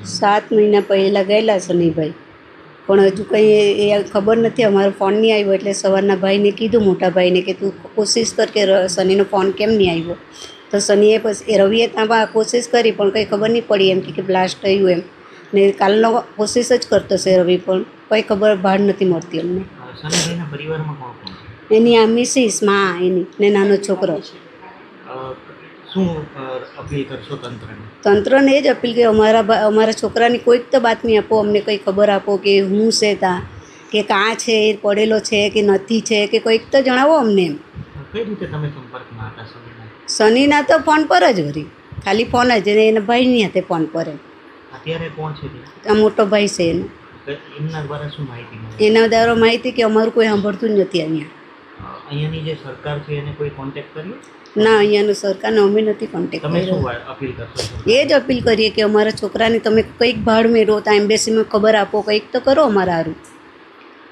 7 મહિના પહેલાં ગયેલા શનિભાઈ, પણ હજુ કંઈ એ ખબર નથી. અમારો ફોન નહીં આવ્યો એટલે સવારના ભાઈને કીધું, મોટા ભાઈને, કે તું કોશિશ કર કે શનિનો ફોન કેમ નહીં આવ્યો. તો શનિએ પછી રવિએ ત્યાં કોશિશ કરી પણ કંઈ ખબર નહીં પડી, એમ કે બ્લાસ્ટ થયું એમ. ને કાલનો કોશિશ જ કરતો છે રવિ, પણ કંઈ ખબર ભાડ નથી મળતી અમને. શનિભાઈના પરિવારમાં કોણ કોણ છે? એની આ મિસિસ, માં એની, ને નાનો છોકરો. શું અપીલ કરશો તંત્રને? તંત્રને એ જ અપીલ કે અમારા છોકરાની કોઈક તો બાતમી આપો, અમને કંઈ ખબર આપો કે હું છે ત્યાં, કે કાં છે, એ પડેલો છે કે નથી છે, કે કોઈક તો જણાવો અમને એમ. કઈ રીતે તમે સંપર્કમાં હતા શનિના? શનિના તો ફોન પર જ વળી, ખાલી ફોન જ, અને એના ભાઈની હાથે ફોન પર એમ. અત્યારે કોણ છે તે? આ મોટો ભાઈ છે એનો. એમના દ્વારા શું માહિતી મળી? એના દ્વારા માહિતી કે અમારું કોઈ સાંભળતું જ નથી અહીંયા. અહીંયાની જે સરકાર છે એને કોઈ કોન્ટેક્ટ કર્યો? ના, અહીંયાનું સરકારને અમે નથી કોન્ટેક્ટ તમે શું કર્યો. અપીલ કરશો? એ જ અપીલ કરીએ કે અમારા છોકરાને તમે કંઈક ભાડ મેળવો તો એમ્બેસીમાં ખબર આપો, કંઈક તો કરો અમારા હારું.